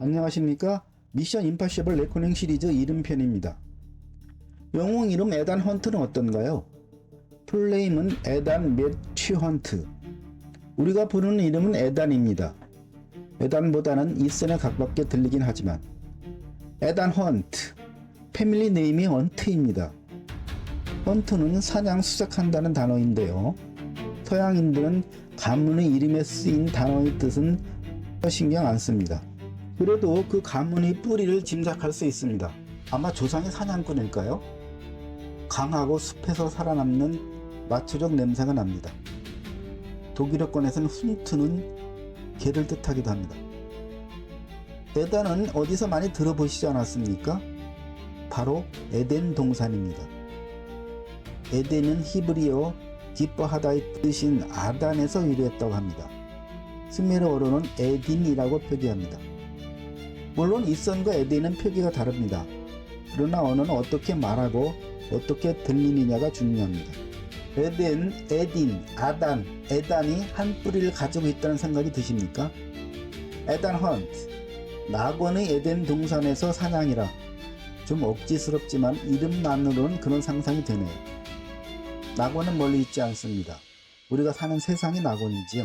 안녕하십니까? 미션 임파서블 레코닝 시리즈 이름편입니다. 영웅 이름 에단 헌트는 어떤가요? 풀네임은 에단 매튜 헌트. 우리가 부르는 이름은 에단입니다. 에단보다는 이선에 가깝게 들리긴 하지만 에단 헌트, 패밀리 네임이 헌트입니다. 헌트는 사냥 수색한다는 단어인데요. 서양인들은 가문의 이름에 쓰인 단어의 뜻은 신경 안 씁니다. 그래도 그 가문의 뿌리를 짐작할 수 있습니다. 아마 조상의 사냥꾼일까요? 강하고 숲에서 살아남는 마초적 냄새가 납니다. 독일어권에서는 훈트는 개를 뜻하기도 합니다. 에단은 어디서 많이 들어보시지 않았습니까? 바로 에덴 동산입니다. 에덴은 히브리어 기뻐하다의 뜻인 아단에서 유래했다고 합니다. 스메르어로는 에딘이라고 표기합니다. 물론 이선과 에덴은 표기가 다릅니다. 그러나 언어는 어떻게 말하고 어떻게 들리느냐가 중요합니다. 에덴, 에딘, 아단, 에단이 한 뿌리를 가지고 있다는 생각이 드십니까? 에단 헌트, 낙원의 에덴 동산에서 사냥이라. 좀 억지스럽지만 이름만으로는 그런 상상이 되네요. 낙원은 멀리 있지 않습니다. 우리가 사는 세상이 낙원이지요.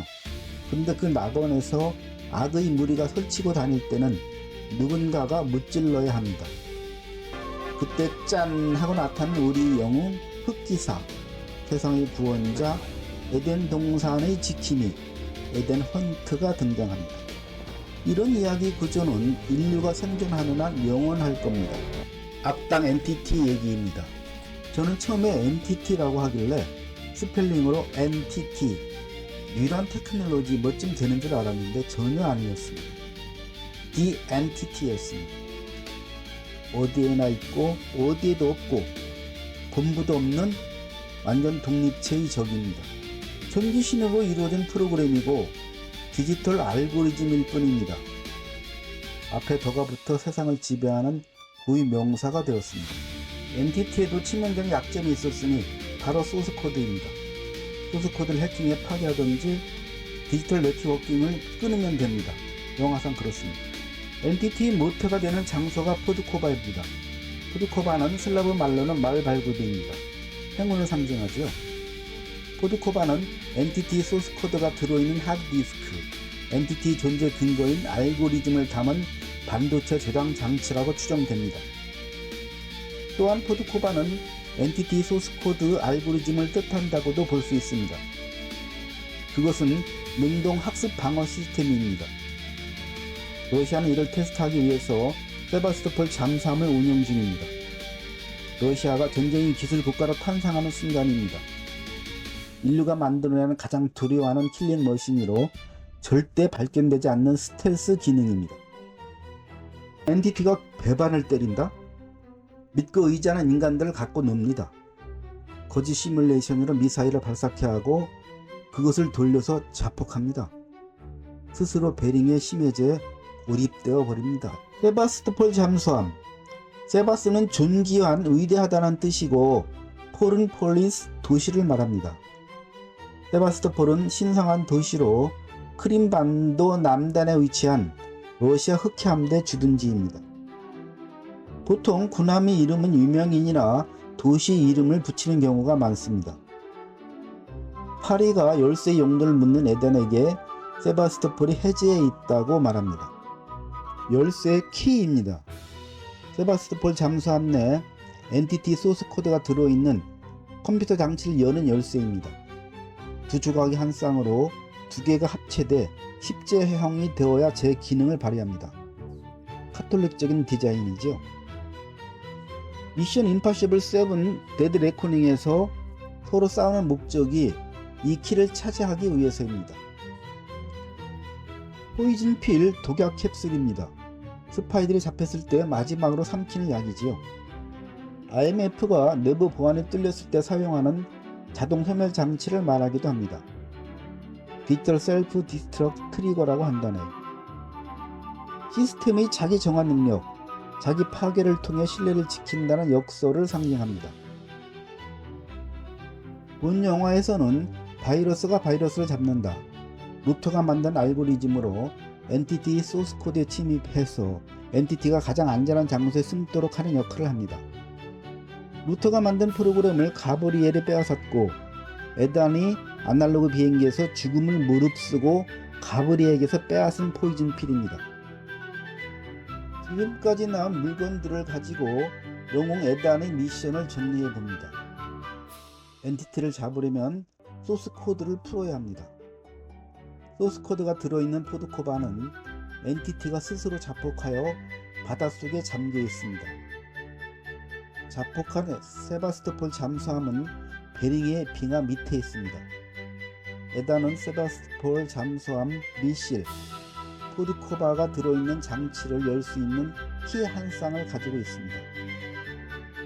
근데 그 낙원에서 악의 무리가 설치고 다닐 때는 누군가가 무찔러야 합니다. 그때 짠 하고 나타난 우리 영웅 흑기사, 세상의 구원자, 에덴 동산의 지킴이 에덴 헌트가 등장합니다. 이런 이야기 구조는 인류가 생존하는 한 영원할 겁니다. 악당 엔티티 얘기입니다. 저는 처음에 엔티티라고 하길래 스펠링으로 NTT, 뉘란 테크놀로지 뭐쯤 되는 줄 알았는데 전혀 아니었습니다. The Entity였습니다. 어디에나 있고 어디에도 없고 본부도 없는 완전 독립체의 적입니다. 전기신호로 이루어진 프로그램이고 디지털 알고리즘일 뿐입니다. 앞에 더가 붙어 세상을 지배하는 고유 명사가 되었습니다. 엔티티에도 치명적인 약점이 있었으니 바로 소스코드입니다. 소스코드를 해킹해 파괴하든지 디지털 네트워킹을 끊으면 됩니다. 영화상 그렇습니다. 엔티티의 모태가 되는 장소가 포드코바입니다. 포드코바는 슬라브 말로는 마을 발굴대입니다. 행운을 상징하죠. 포드코바는 엔티티 소스코드가 들어있는 하드디스크, 엔티티 존재 근거인 알고리즘을 담은 반도체 저장 장치라고 추정됩니다. 또한 포드코바는 엔티티 소스코드 알고리즘을 뜻한다고도 볼 수 있습니다. 그것은 능동 학습 방어 시스템입니다. 러시아는 이를 테스트하기 위해서 세바스토폴 잠수함을 운영 중입니다. 러시아가 전쟁의 기술 국가로 탄생하는 순간입니다. 인류가 만들어내는 가장 두려워하는 킬링 머신으로 절대 발견되지 않는 스텔스 기능입니다. 엔티티가 배반을 때린다? 믿고 의지하는 인간들을 갖고 놉니다. 거짓 시뮬레이션으로 미사일을 발사케 하고 그것을 돌려서 자폭합니다. 스스로 베링에 심해져 고립되어 버립니다. 세바스토폴 잠수함. 세바스는 존귀한 위대하다는 뜻이고 폴은 폴리스 도시를 말합니다. 세바스토폴은 신성한 도시로 크림반도 남단에 위치한 러시아 흑해함대 주둔지입니다. 보통 군함의 이름은 유명인이나 도시 이름을 붙이는 경우가 많습니다. 파리가 열쇠의 용도를 묻는 에덴에게 세바스토폴이 해제해 있다고 말합니다. 열쇠의 키입니다. 세바스토폴 잠수함 내 엔티티 소스 코드가 들어있는 컴퓨터 장치를 여는 열쇠입니다. 두 조각이 한 쌍으로 두 개가 합체돼 십제형이 되어야 제 기능을 발휘합니다. 카톨릭적인 디자인이죠. 미션 임파서블 7 데드 레코닝에서 서로 싸우는 목적이 이 키를 차지하기 위해서입니다. 포이즌 필 독약 캡슐입니다. 스파이들이 잡혔을 때 마지막으로 삼키는 약이지요. IMF가 내부 보안이 뚫렸을 때 사용하는 자동 소멸 장치를 말하기도 합니다. 디지털 셀프 디스트럭트 트리거라고 한다네요. 시스템의 자기 정화 능력, 자기 파괴를 통해 신뢰를 지킨다는 역설을 상징합니다. 본 영화에서는 바이러스가 바이러스를 잡는다, 루터가 만든 알고리즘으로 엔티티 소스 코드에 침입해서 엔티티가 가장 안전한 장소에 숨도록 하는 역할을 합니다. 루터가 만든 프로그램을 가브리엘이 빼앗았고 에단이 아날로그 비행기에서 죽음을 무릅쓰고 가브리엘에게서 빼앗은 포이즌 필입니다. 지금까지 나온 물건들을 가지고 영웅 에단의 미션을 정리해 봅니다. 엔티티를 잡으려면 소스 코드를 풀어야 합니다. 소스 코드가 들어있는 포드코바는 엔티티가 스스로 자폭하여 바닷속에 잠겨 있습니다. 자폭한 세바스토폴 잠수함은 베링의 빙하 밑에 있습니다. 에단은 세바스토폴 잠수함 미실 포드코바가 들어있는 장치를 열 수 있는 키 한 쌍을 가지고 있습니다.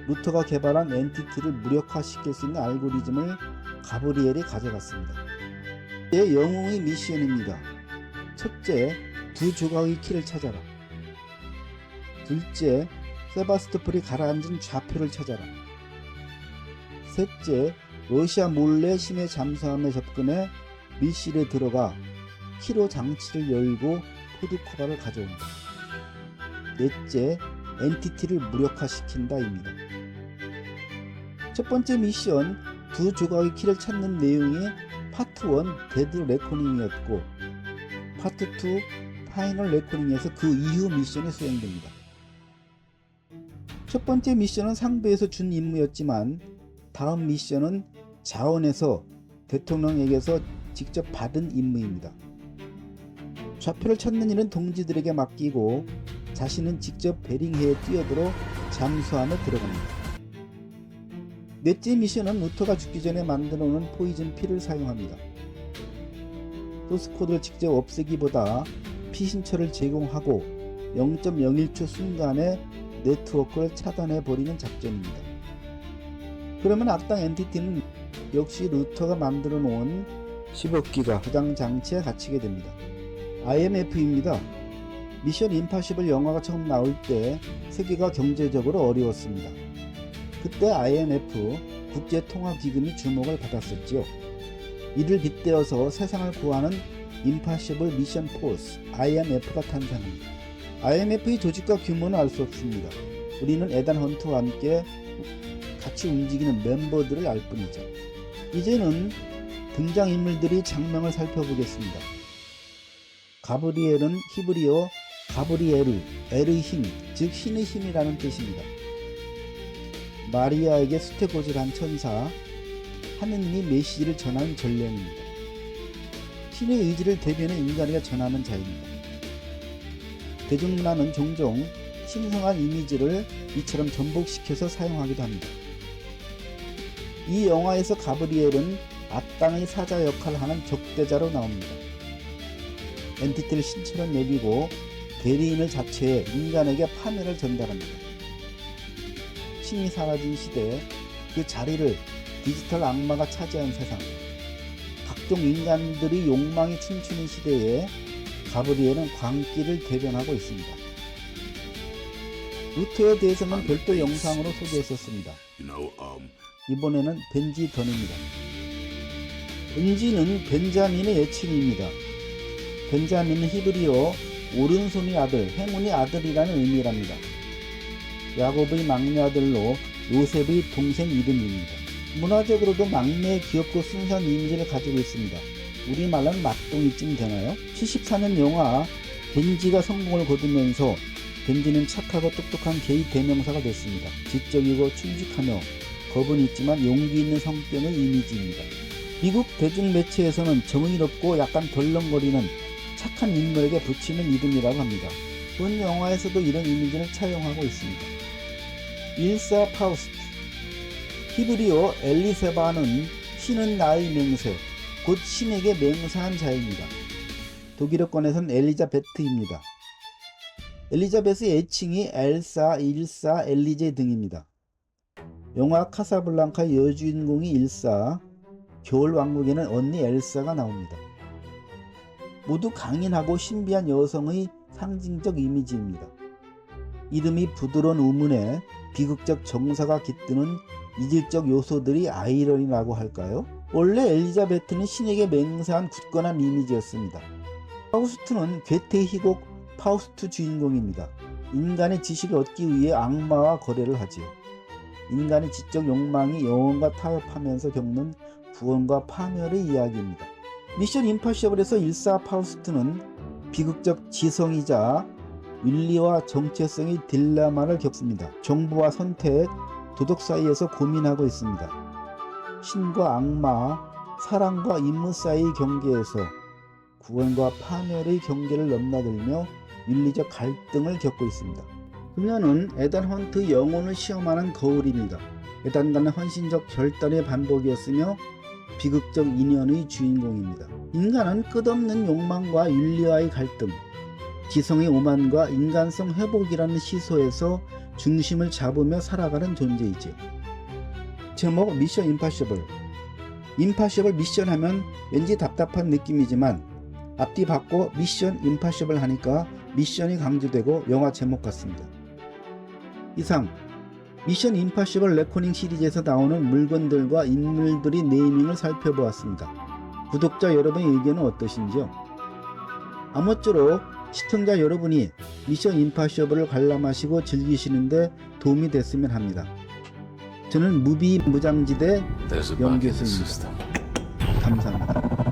루터가 개발한 엔티티를 무력화시킬 수 있는 알고리즘을 가브리엘이 가져갔습니다. 제 영웅의 미션입니다. 첫째, 두 조각의 키를 찾아라. 둘째, 세바스토폴이 가라앉은 좌표를 찾아라. 셋째, 러시아 몰래 심해 잠수함에 접근해 미실에 들어가 키로 장치를 열고 포드코바를 가져온다. 넷째, 엔티티를 무력화시킨다입니다. 첫 번째 미션, 두 조각의 키를 찾는 내용이 파트 1 데드 레코닝이었고 파트 2 파이널 레코닝에서 그 이후 미션이 수행됩니다. 첫 번째 미션은 상부에서 준 임무였지만 다음 미션은 자원에서 대통령에게서 직접 받은 임무입니다. 좌표를 찾는 일은 동지들에게 맡기고 자신은 직접 베링해에 뛰어들어 잠수함에 들어갑니다. 넷째 미션은 루터가 죽기 전에 만들어 놓은 포이즌 필을 사용합니다. 소스 코드를 직접 없애기보다 피신처를 제공하고 0.01초 순간에 네트워크를 차단해 버리는 작전입니다. 그러면 악당 엔티티는 역시 루터가 만들어 놓은 10억기가 저장 장치에 갇히게 됩니다. IMF입니다. 미션 임파시블 영화가 처음 나올 때 세계가 경제적으로 어려웠습니다. 그때 IMF 국제통화기금이 주목을 받았었지요. 이를 빗대어서 세상을 구하는 임파시블 미션 포스 IMF가 탄생합니다. IMF의 조직과 규모는 알 수 없습니다. 우리는 에단 헌트와 함께 같이 움직이는 멤버들을 알 뿐이죠. 이제는 등장인물들의 장면을 살펴보겠습니다. 가브리엘은 히브리어 가브리에르, 엘의 힘, 즉 신의 힘이라는 뜻입니다. 마리아에게 수태고지한 천사, 하느님이 메시지를 전하는 전령입니다. 신의 의지를 대변해 인간에게 전하는 자입니다. 대중문화는 종종 신성한 이미지를 이처럼 전복시켜서 사용하기도 합니다. 이 영화에서 가브리엘은 악당의 사자 역할을 하는 적대자로 나옵니다. 엔티티를 신처럼 여기고 대리인을 자처해 인간에게 파멸을 전달합니다. 신이 사라진 시대에 그 자리를 디지털 악마가 차지한 세상, 각종 인간들의 욕망이 춤추는 시대에 가브리엘은 광기를 대변하고 있습니다. 루터에 대해서는 별도 영상으로 소개했었습니다. 이번에는 벤지 던입니다. 은지는 벤자민의 애칭입니다. 벤자민은 히브리어 오른손의 아들, 행운의 아들이라는 의미랍니다. 야곱의 막내 아들로 요셉의 동생 이름입니다. 문화적으로도 막내의 귀엽고 순수한 이미지를 가지고 있습니다. 우리말로는 막둥이쯤 되나요? 74년 영화 벤지가 성공을 거두면서 벤지는 착하고 똑똑한 게이 대명사가 됐습니다. 지적이고 충직하며 겁은 있지만 용기 있는 성격의 이미지입니다. 미국 대중매체에서는 정의롭고 약간 덜렁거리는 착한 인물에게 붙이는 이름이라고 합니다. 본 영화에서도 이런 이미지를 차용하고 있습니다. 일사 파우스트, 히브리어 엘리세바는 신은 나의 맹세, 곧 신에게 맹세한 자입니다. 독일어권에서는 엘리자베트입니다. 엘리자베스의 애칭이 엘사, 일사, 엘리제 등입니다. 영화 카사블랑카의 여주인공이 일사, 겨울왕국에는 언니 엘사가 나옵니다. 모두 강인하고 신비한 여성의 상징적 이미지입니다. 이름이 부드러운 우문에 비극적 정사가 깃드는 이질적 요소들이 아이러니라고 할까요? 원래 엘리자베트는 신에게 맹세한 굳건한 이미지였습니다. 파우스트는 괴테의 희곡 파우스트 주인공입니다. 인간의 지식을 얻기 위해 악마와 거래를 하지요. 인간의 지적 욕망이 영혼과 타협하면서 겪는 구원과 파멸의 이야기입니다. 미션 임파서블에서 일사 파우스트는 비극적 지성이자 윤리와 정체성의 딜레마를 겪습니다. 정보와 선택, 도덕 사이에서 고민하고 있습니다. 신과 악마, 사랑과 임무 사이의 경계에서 구원과 파멸의 경계를 넘나들며 윤리적 갈등을 겪고 있습니다. 그녀는 에단 헌트의 영혼을 시험하는 거울입니다. 에단과는 헌신적 결단의 반복이었으며 비극적 인연의 주인공입니다. 인간은 끝없는 욕망과 윤리와의 갈등, 지성의 오만과 인간성 회복이라는 시소에서 중심을 잡으며 살아가는 존재이죠. 제목 미션 임파서블. 임파서블 미션 하면 왠지 답답한 느낌이지만 앞뒤 바꿔 미션 임파서블 하니까 미션이 강조되고 영화 제목 같습니다. 이상 미션 임파서블 레코닝 시리즈에서 나오는 물건들과 인물들의 네이밍을 살펴보았습니다. 구독자 여러분의 의견은 어떠신지요? 아무쪼록 시청자 여러분이 미션 임파서블을 관람하시고 즐기시는데 도움이 됐으면 합니다. 저는 무비무장지대 There's a bug in the 연기수입니다. system. 감사합니다.